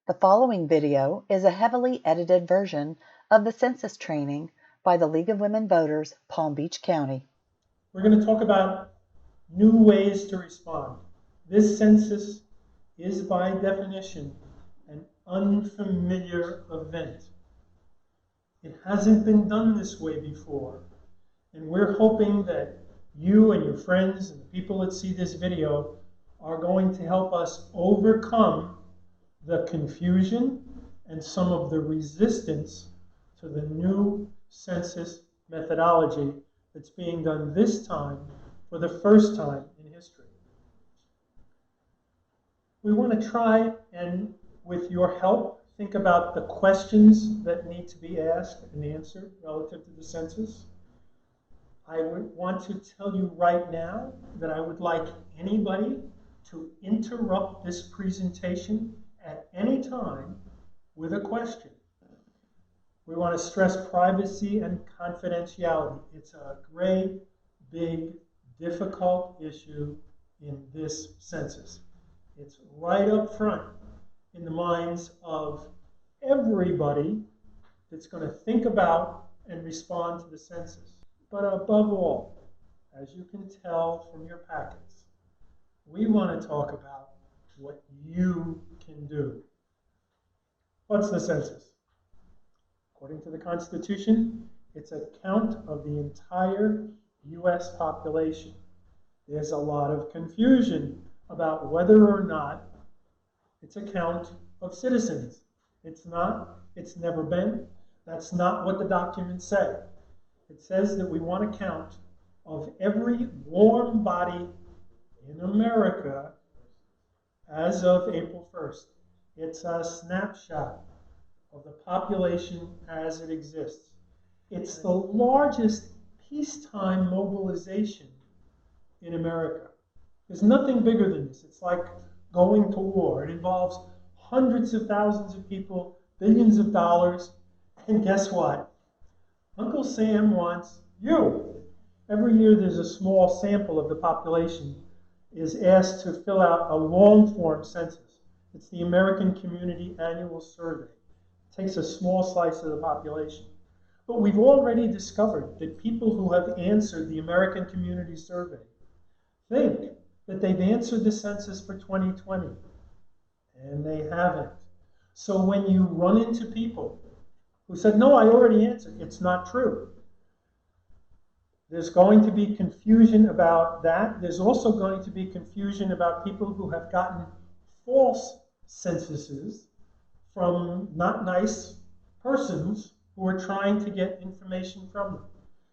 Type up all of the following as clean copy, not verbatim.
The following video is a heavily edited version of the census training by the League of Women Voters, Palm Beach County. We're going to talk about new ways to respond. This census is by definition an unfamiliar event. It hasn't been done this way before. And we're hoping that you and your friends and the people that see this video are going to help us overcome the confusion and some of the resistance to the new census methodology that's being done this time for the first time in history. We want to try and, with your help, think about the questions that need to be asked and answered relative to the census. I would want to tell you right now that I would like anybody to interrupt this presentation at any time with a question. We want to stress privacy and confidentiality. It's a great, big, difficult issue in this census. It's right up front in the minds of everybody that's going to think about and respond to the census. But above all, as you can tell from your packets, we want to talk about what you can do. What's the census? According to the Constitution, it's a count of the entire US population. There's a lot of confusion about whether or not it's a count of citizens. It's not, it's never been. That's not what the documents say. It says that we want a count of every warm body in America as of April 1st. It's a snapshot of the population as it exists. It's the largest peacetime mobilization in America. There's nothing bigger than this. It's like going to war. It involves hundreds of thousands of people, billions of dollars, and guess what? Uncle Sam wants you. Every year there's a small sample of the population is asked to fill out a long-form census. It's the American Community Annual Survey. It takes a small slice of the population. But we've already discovered that people who have answered the American Community Survey think that they've answered the census for 2020, and they haven't. So when you run into people who said, no, I already answered, it's not true. There's going to be confusion about that. There's also going to be confusion about people who have gotten false censuses from not nice persons who are trying to get information from them.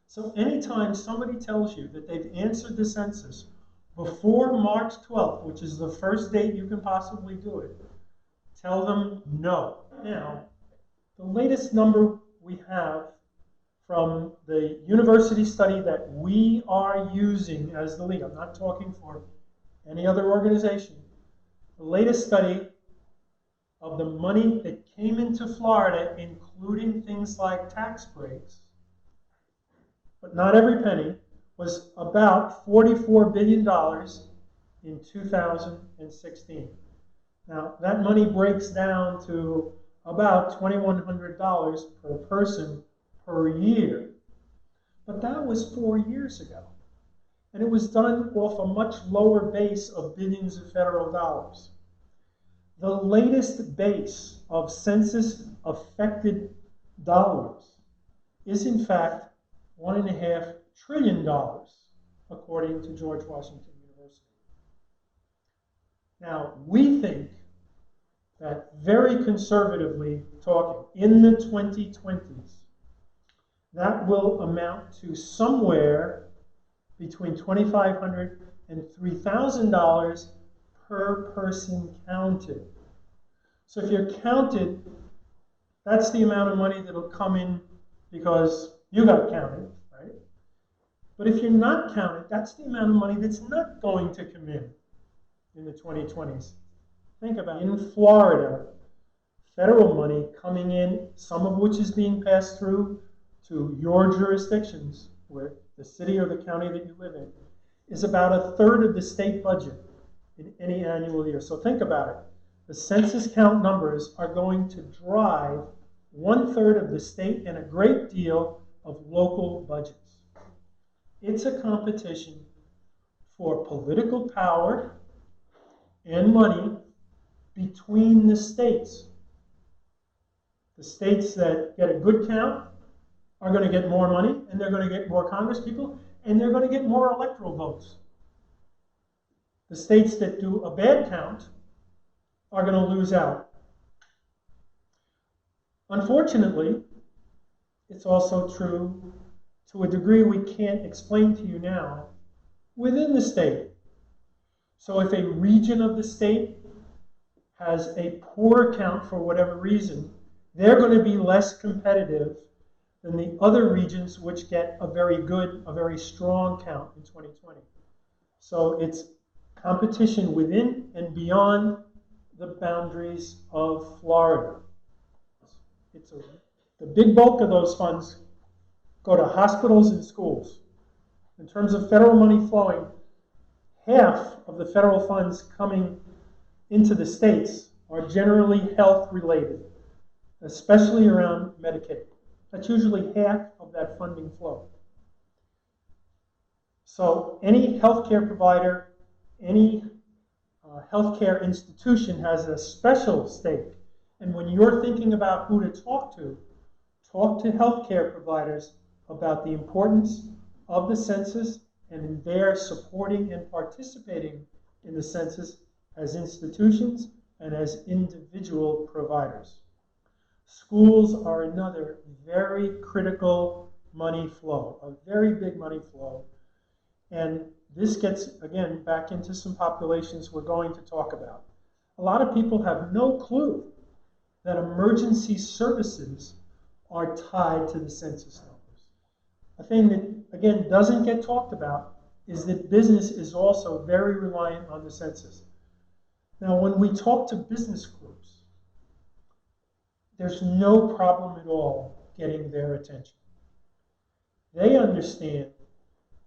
So anytime somebody tells you that they've answered the census before March 12th, which is the first date you can possibly do it, tell them no. Now, the latest number we have from the university study that we are using as the League, I'm not talking for any other organization, the latest study of the money that came into Florida, including things like tax breaks, but not every penny, was about $44 billion in 2016. Now, that money breaks down to about $2,100 per person per year. But that was 4 years ago. And it was done off a much lower base of billions of federal dollars. The latest base of census-affected dollars is, in fact, $1.5 trillion, according to George Washington University. Now, we think that very conservatively talking, in the 2020s, that will amount to somewhere between $2,500 and $3,000 per person counted. So if you're counted, that's the amount of money that'll come in because you got counted, right? But if you're not counted, that's the amount of money that's not going to come in the 2020s. Think about it. In Florida, federal money coming in, some of which is being passed through to your jurisdictions, where the city or the county that you live in, is about 1/3 of the state budget in any annual year. So think about it. The census count numbers are going to drive 1/3 of the state and a great deal of local budgets. It's a competition for political power and money between the states. The states that get a good count are going to get more money, and they're going to get more Congress people, and they're going to get more electoral votes. The states that do a bad count are going to lose out. Unfortunately, it's also true to a degree we can't explain to you now within the state. So if a region of the state has a poor count for whatever reason, they're going to be less competitive than the other regions which get a very good, a very strong count in 2020. So it's competition within and beyond the boundaries of Florida. The big bulk of those funds go to hospitals and schools. In terms of federal money flowing, half of the federal funds coming into the states are generally health related, especially around Medicaid. That's usually half of that funding flow. So any healthcare provider, any healthcare institution has a special stake. And when you're thinking about who to talk to healthcare providers about the importance of the census and their supporting and participating in the census as institutions and as individual providers. Schools are another very critical money flow, a very big money flow. And this gets, again, back into some populations we're going to talk about. A lot of people have no clue that emergency services are tied to the census numbers. A thing that, again, doesn't get talked about is that business is also very reliant on the census. Now, when we talk to business groups, there's no problem at all getting their attention. They understand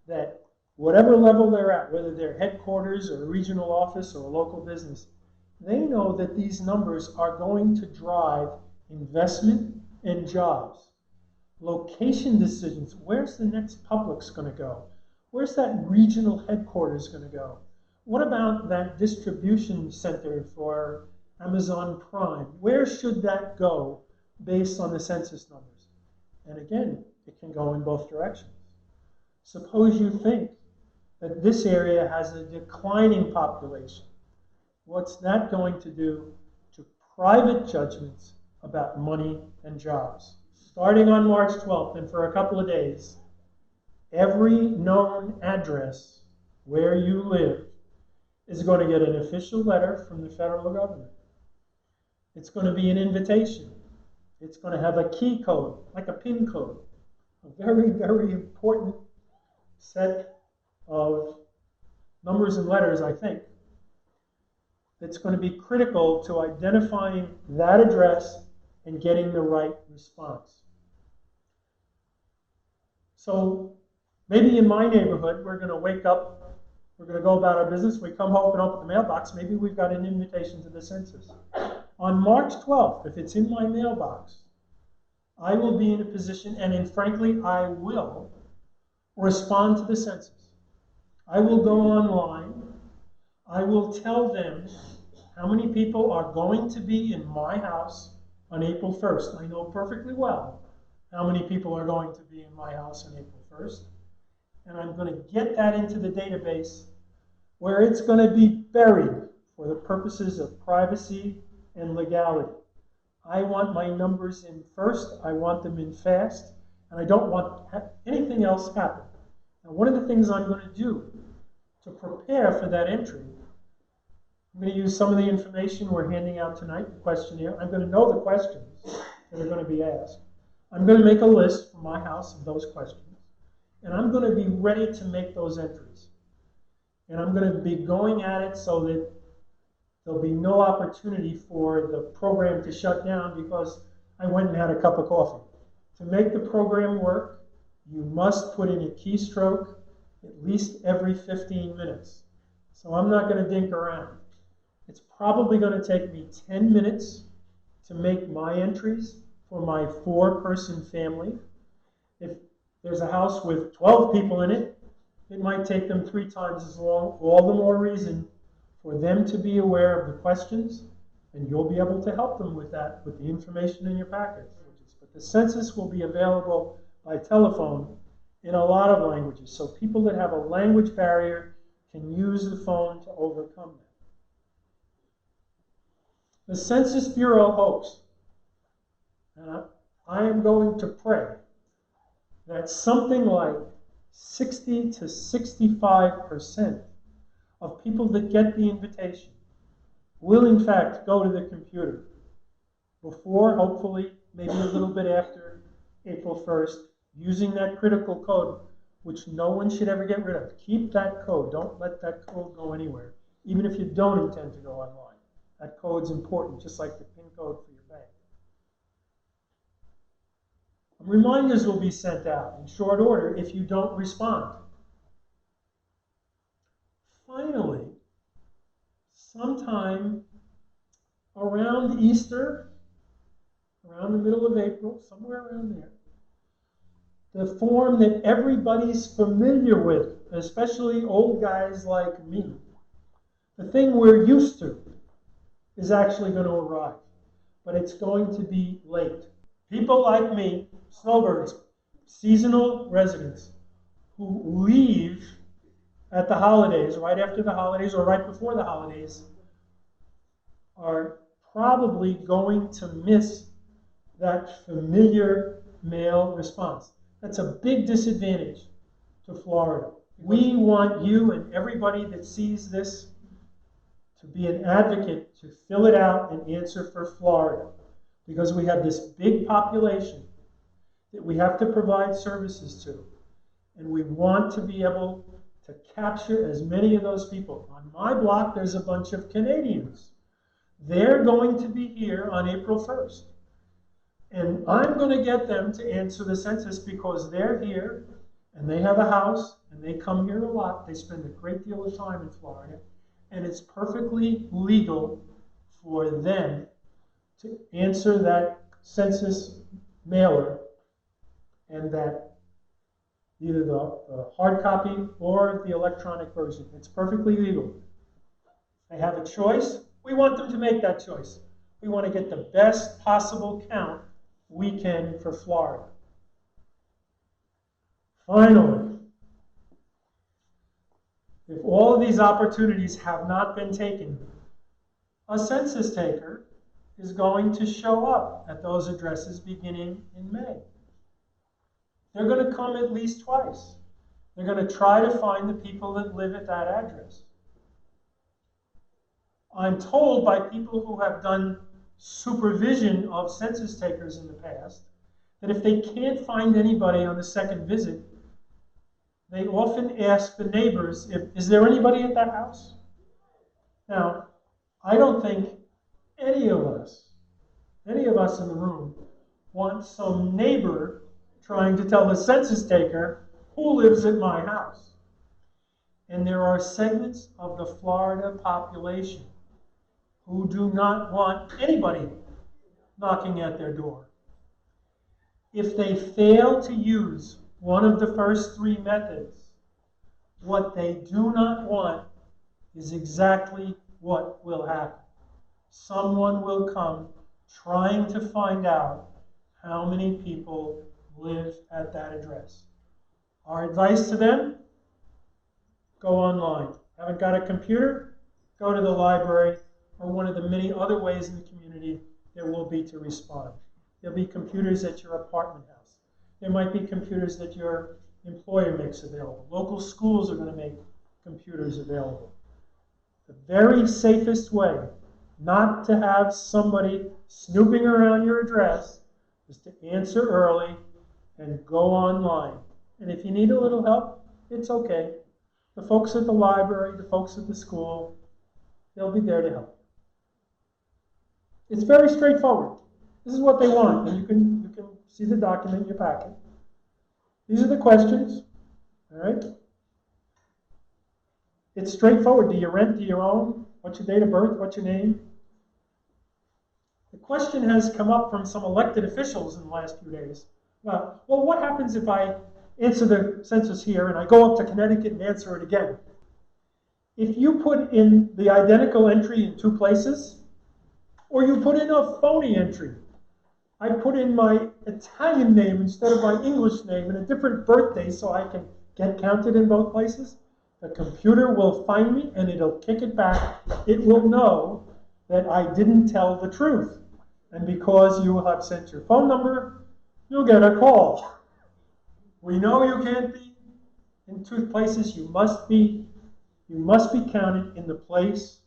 that whatever level they're at, whether they're headquarters or a regional office or a local business, they know that these numbers are going to drive investment and jobs. Location decisions, where's the next Publix going to go? Where's that regional headquarters going to go? What about that distribution center for Amazon Prime? Where should that go based on the census numbers? And again, it can go in both directions. Suppose you think that this area has a declining population. What's that going to do to private judgments about money and jobs? Starting on March 12th and for a couple of days, every known address where you live is going to get an official letter from the federal government. It's going to be an invitation. It's going to have a key code, like a PIN code, a very, very important set of numbers and letters, I think, that's going to be critical to identifying that address and getting the right response. So maybe in my neighborhood, we're going to wake up, we're going to go about our business, we come home and open the mailbox, maybe we've got an invitation to the census. On March 12th, if it's in my mailbox, I will be in a position, and frankly, I will respond to the census. I will go online. I will tell them how many people are going to be in my house on April 1st. I know perfectly well how many people are going to be in my house on April 1st. And I'm going to get that into the database where it's going to be buried for the purposes of privacy and legality. I want my numbers in first. I want them in fast. And I don't want anything else happen. Now, one of the things I'm going to do to prepare for that entry, I'm going to use some of the information we're handing out tonight, the questionnaire. I'm going to know the questions that are going to be asked. I'm going to make a list from my house of those questions. And I'm going to be ready to make those entries. And I'm going to be going at it so that there'll be no opportunity for the program to shut down because I went and had a cup of coffee. To make the program work, you must put in a keystroke at least every 15 minutes. So I'm not going to dink around. It's probably going to take me 10 minutes to make my entries for my 4-person family. If there's a house with 12 people in it, it might take them 3 times as long. All the more reason for them to be aware of the questions, and you'll be able to help them with that, with the information in your packet. But the census will be available by telephone in a lot of languages, so people that have a language barrier can use the phone to overcome that. The Census Bureau hopes, and I am going to pray, that something like 60 to 65% of people that get the invitation will in fact go to the computer before, hopefully, maybe a little bit after April 1st, using that critical code, which no one should ever get rid of. Keep that code. Don't let that code go anywhere, even if you don't intend to go online. That code's important, just like the PIN code for your bank. Reminders will be sent out in short order if you don't respond. Finally, sometime around Easter, around the middle of April, somewhere around there, the form that everybody's familiar with, especially old guys like me, the thing we're used to, is actually going to arrive. But it's going to be late. People like me, snowbirds, seasonal residents, who leave at the holidays, right after the holidays or right before the holidays, are probably going to miss that familiar mail response. That's a big disadvantage to Florida. We want you and everybody that sees this to be an advocate to fill it out and answer for Florida, because we have this big population that we have to provide services to, and we want to be able to capture as many of those people. On my block, there's a bunch of Canadians. They're going to be here on April 1st. And I'm going to get them to answer the census because they're here and they have a house and they come here a lot. They spend a great deal of time in Florida. And it's perfectly legal for them to answer that census mailer, and that either the hard copy or the electronic version. It's perfectly legal. They have a choice. We want them to make that choice. We want to get the best possible count we can for Florida. Finally, if all of these opportunities have not been taken, a census taker is going to show up at those addresses beginning in May. They're going to come at least twice. They're going to try to find the people that live at that address. I'm told by people who have done supervision of census takers in the past that if they can't find anybody on the second visit, they often ask the neighbors, is there anybody at that house? Now, I don't think any of us in the room want some neighbor trying to tell the census taker who lives at my house. And there are segments of the Florida population who do not want anybody knocking at their door. If they fail to use one of the first 3 methods, what they do not want is exactly what will happen. Someone will come trying to find out how many people live at that address. Our advice to them, go online. Haven't got a computer? Go to the library or one of the many other ways in the community there will be to respond. There'll be computers at your apartment house. There might be computers that your employer makes available. Local schools are going to make computers available. The very safest way not to have somebody snooping around your address is to answer early and go online. And if you need a little help, it's okay. The folks at the library, the folks at the school, they'll be there to help. It's very straightforward. This is what they want, and you can see the document in your packet. These are the questions, all right? It's straightforward. Do you rent? Do you own? What's your date of birth? What's your name? The question has come up from some elected officials in the last few days. Well, what happens if I answer the census here and I go up to Connecticut and answer it again? If you put in the identical entry in 2 places, or you put in a phony entry, I put in my Italian name instead of my English name and a different birthday so I can get counted in both places, the computer will find me and it'll kick it back. It will know that I didn't tell the truth. And because you have sent your phone number, you'll get a call. We know you can't be in 2 places. You must be counted in the place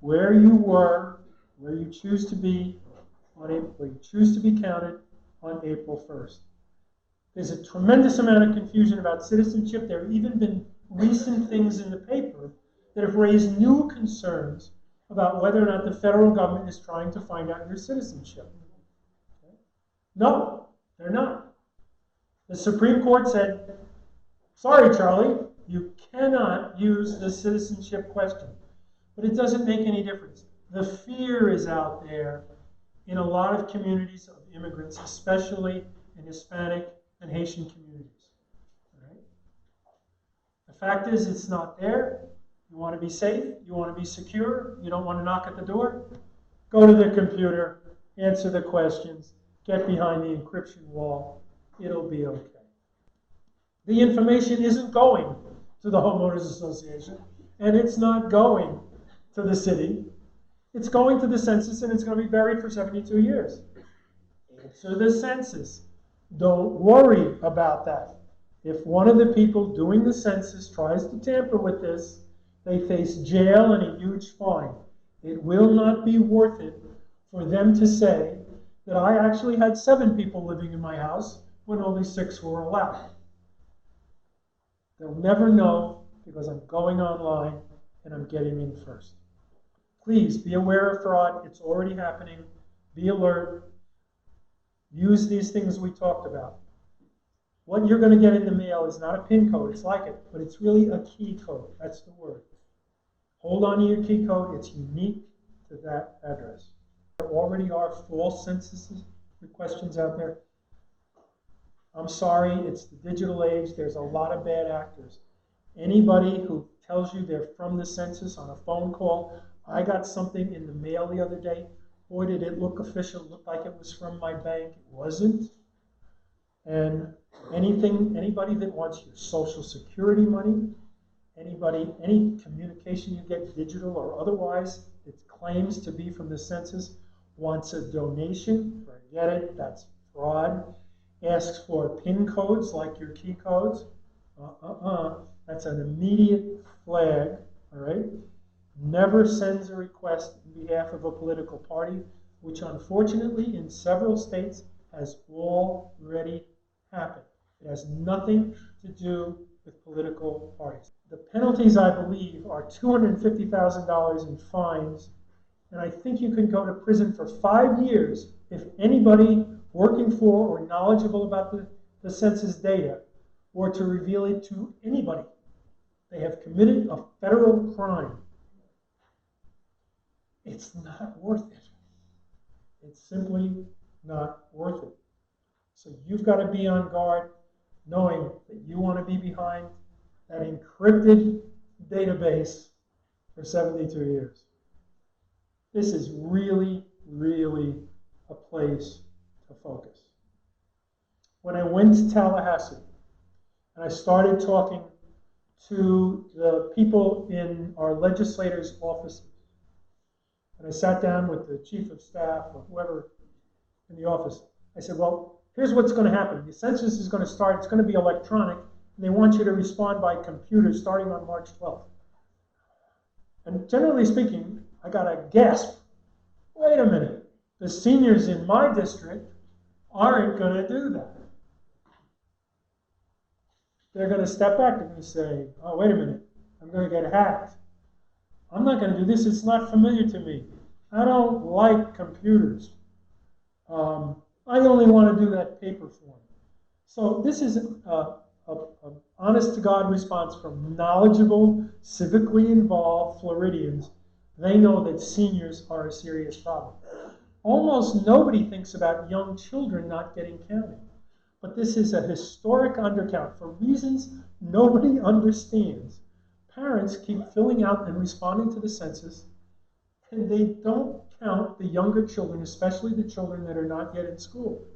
where you were, where you choose to be where you choose to be counted on April 1st. There's a tremendous amount of confusion about citizenship. There have even been recent things in the paper that have raised new concerns about whether or not the federal government is trying to find out your citizenship. Okay? No, they're not. The Supreme Court said, sorry, Charlie, you cannot use the citizenship question. But it doesn't make any difference. The fear is out there in a lot of communities of immigrants, especially in Hispanic and Haitian communities. All right? The fact is, it's not there. You want to be safe, you want to be secure, you don't want to knock at the door, go to the computer, answer the questions, get behind the encryption wall, it'll be okay. The information isn't going to the Homeowners Association, and it's not going to the city. It's going to the census, and it's going to be buried for 72 years. Answer the census. Don't worry about that. If one of the people doing the census tries to tamper with this, they face jail and a huge fine. It will not be worth it for them to say that I actually had 7 people living in my house when only 6 were allowed. They'll never know because I'm going online and I'm getting in first. Please be aware of fraud. It's already happening. Be alert. Use these things we talked about. What you're going to get in the mail is not a PIN code. It's like it, but it's really a key code. That's the word. Hold on to your key code. It's unique to that address. There already are false census questions out there. I'm sorry, it's the digital age. There's a lot of bad actors. Anybody who tells you they're from the census on a phone call, I got something in the mail the other day. Boy, did it look official. It looked like it was from my bank. It wasn't. And anybody that wants your Social Security money, any communication you get, digital or otherwise, that claims to be from the census, wants a donation, forget it, that's fraud. Asks for PIN codes like your key codes, that's an immediate flag, all right? Never sends a request on behalf of a political party, which unfortunately in several states has already happened. It has nothing to do with political parties. The penalties, I believe, are $250,000 in fines, and I think you can go to prison for 5 years if anybody working for or knowledgeable about the census data or to reveal it to anybody. They have committed a federal crime. It's not worth it. It's simply not worth it. So you've got to be on guard, knowing that you want to be behind that encrypted database for 72 years. This is really, really a place to focus. When I went to Tallahassee and I started talking to the people in our legislators' offices, and I sat down with the chief of staff or whoever in the office, I said, well, here's what's going to happen. The census is going to start, it's going to be electronic, and they want you to respond by computer starting on March 12th. And generally speaking, I got a gasp. Wait a minute. The seniors in my district aren't going to do that. They're going to step back. They're going to say, oh, wait a minute. I'm going to get hacked. I'm not going to do this. It's not familiar to me. I don't like computers. I only want to do that paper form. So this is an honest-to-God response from knowledgeable, civically involved Floridians They know that seniors are a serious problem. Almost nobody thinks about young children not getting counted. But this is a historic undercount for reasons nobody understands. Parents keep filling out and responding to the census, and they don't count the younger children, especially the children that are not yet in school.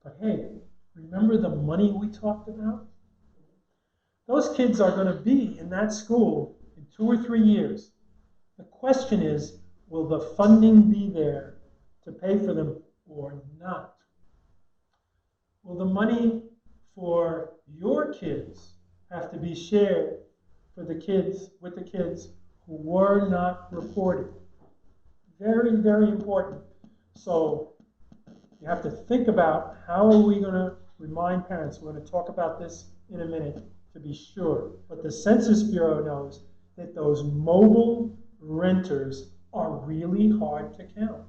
But hey, remember the money we talked about? Those kids are going to be in that school in 2 or 3 years. The question is, will the funding be there to pay for them or not? Will the money for your kids have to be shared for the kids with the kids who were not reported? Very, very important. So you have to think about how are we going to remind parents. We're going to talk about this in a minute to be sure. But the Census Bureau knows that those mobile renters are really hard to count.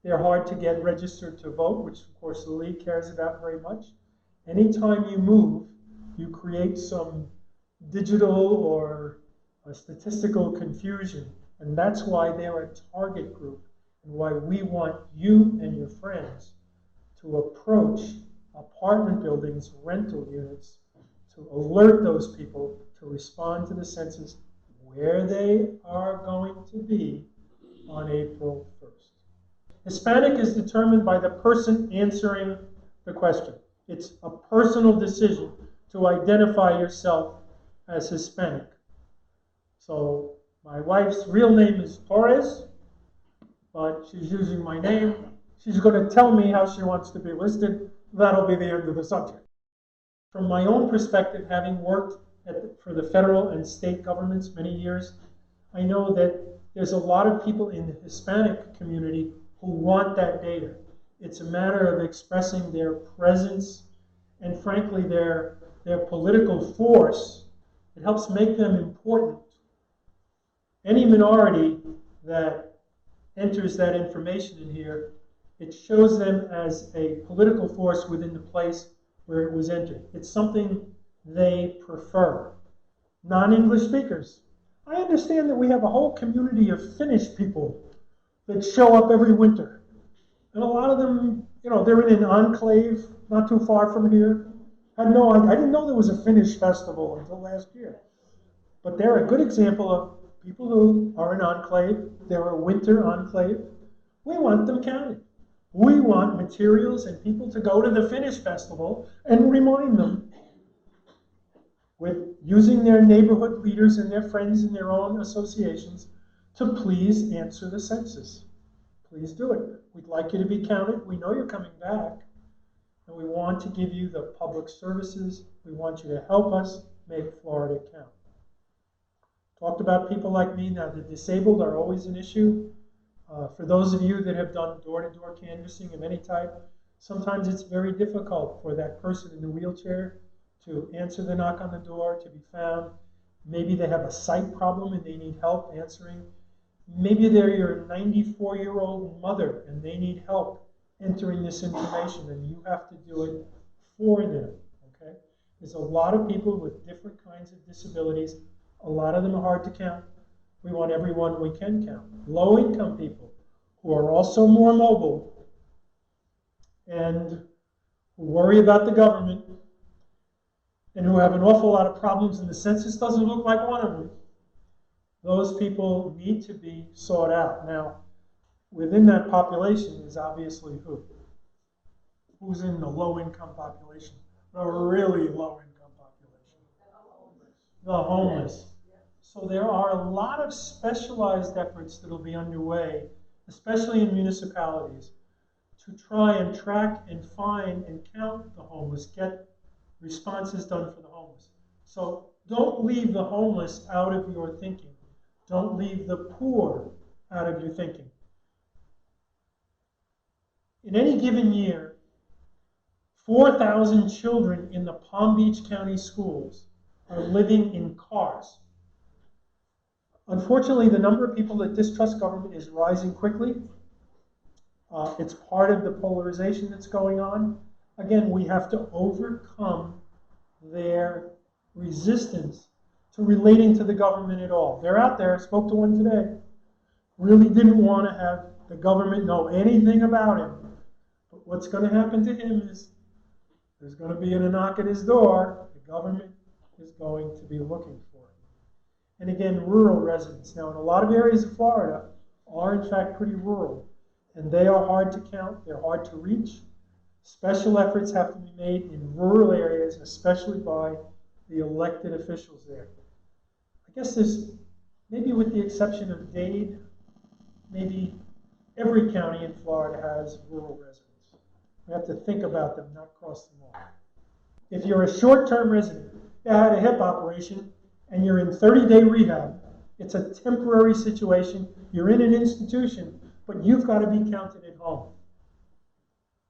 They're hard to get registered to vote, which of course the league cares about very much. Anytime you move, you create some digital or statistical confusion. And that's why they're a target group and why we want you and your friends to approach apartment buildings, rental units, to alert those people to respond to the census where they are going to be on April 1st. Hispanic is determined by the person answering the question. It's a personal decision to identify yourself as Hispanic. So my wife's real name is Torres, but she's using my name. She's going to tell me how she wants to be listed. That'll be the end of the subject. From my own perspective, having worked for the federal and state governments many years, I know that there's a lot of people in the Hispanic community who want that data. It's a matter of expressing their presence and frankly their political force. It helps make them important. Any minority that enters that information in here, it shows them as a political force within the place where it was entered. It's something they prefer. Non-English speakers. I understand that we have a whole community of Finnish people that show up every winter. And a lot of them, they're in an enclave not too far from here. I didn't know there was a Finnish festival until last year. But they're a good example of people who are an enclave. They're a winter enclave. We want them counted. We want materials and people to go to the Finnish festival and remind them with using their neighborhood leaders and their friends in their own associations to please answer the census. Please do it. We'd like you to be counted. We know you're coming back. And we want to give you the public services. We want you to help us make Florida count. Talked about people like me. Now, the disabled are always an issue. For those of you that have done door-to-door canvassing of any type, sometimes it's very difficult for that person in the wheelchair to answer the knock on the door, to be found. Maybe they have a sight problem and they need help answering. Maybe they're your 94-year-old mother and they need help entering this information and you have to do it for them, okay? There's a lot of people with different kinds of disabilities. A lot of them are hard to count. We want everyone we can count. Low-income people who are also more mobile and who worry about the government and who have an awful lot of problems, and the census doesn't look like one of them. Those people need to be sought out. Now, within that population is obviously who? Who's in the low-income population? The really low-income population. The homeless. So there are a lot of specialized efforts that will be underway, especially in municipalities, to try and track and find and count the homeless, get responses done for the homeless. So don't leave the homeless out of your thinking. Don't leave the poor out of your thinking. In any given year, 4,000 children in the Palm Beach County schools are living in cars. Unfortunately, the number of people that distrust government is rising quickly. It's part of the polarization that's going on. Again, we have to overcome their resistance to relating to the government at all. They're out there. I spoke to one today. really didn't want to have the government know anything about him. But what's going to happen to him is there's going to be a knock at his door. The government is going to be looking for him. And again, rural residents. Now, in a lot of areas of Florida are in fact pretty rural, and they are hard to count. They're hard to reach. Special efforts have to be made in rural areas, especially by the elected officials there. I guess there's, maybe with the exception of Dade, maybe every county in Florida has rural residents. We have to think about them, not cross them off. If you're a short-term resident that had a hip operation and you're in 30-day rehab, it's a temporary situation. You're in an institution, but you've got to be counted at home.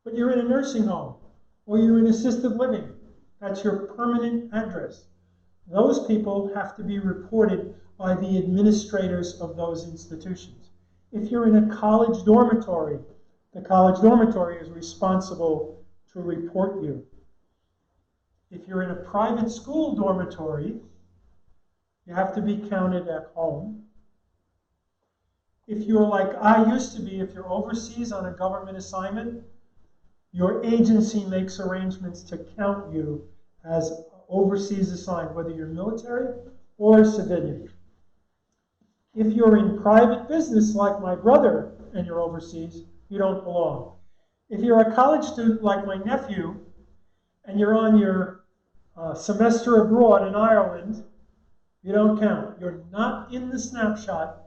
But you're in a nursing home or you're in assisted living. That's your permanent address. Those people have to be reported by the administrators of those institutions. If you're in a college dormitory, the college dormitory is responsible to report you. If you're in a private school dormitory, you have to be counted at home. If you're like I used to be, if you're overseas on a government assignment, your agency makes arrangements to count you as overseas assigned, whether you're military or civilian. If you're in private business like my brother and you're overseas, you don't belong. If you're a college student like my nephew and you're on your semester abroad in Ireland, you don't count. You're not in the snapshot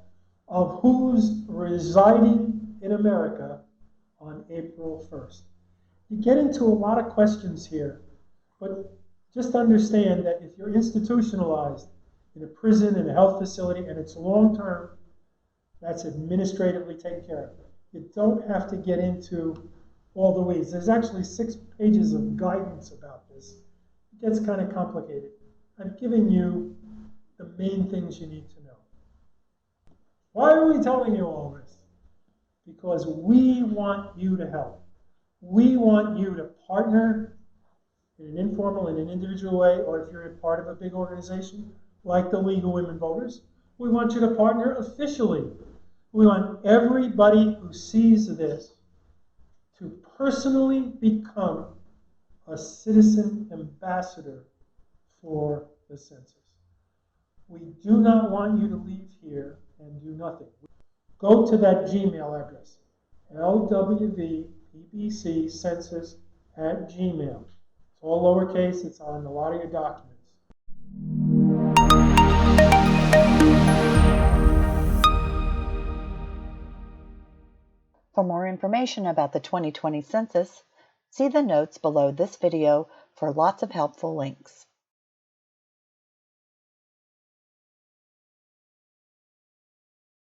of who's residing in America on April 1st. You get into a lot of questions here, but just understand that if you're institutionalized in a prison, in a health facility, and it's long-term, that's administratively taken care of. You don't have to get into all the weeds. There's actually 6 pages of guidance about this. It gets kind of complicated. I've given you the main things you need to know. Why are we telling you all this? Because we want you to help. We want you to partner in an informal and an individual way, or if you're a part of a big organization like the League of Women Voters, we want you to partner officially. We want everybody who sees this to personally become a citizen ambassador for the census. We do not want you to leave here and do nothing. Go to that Gmail address, lwvpbccensus@gmail. It's all lowercase. It's on a lot of your documents. For more information about the 2020 census, see the notes below this video for lots of helpful links.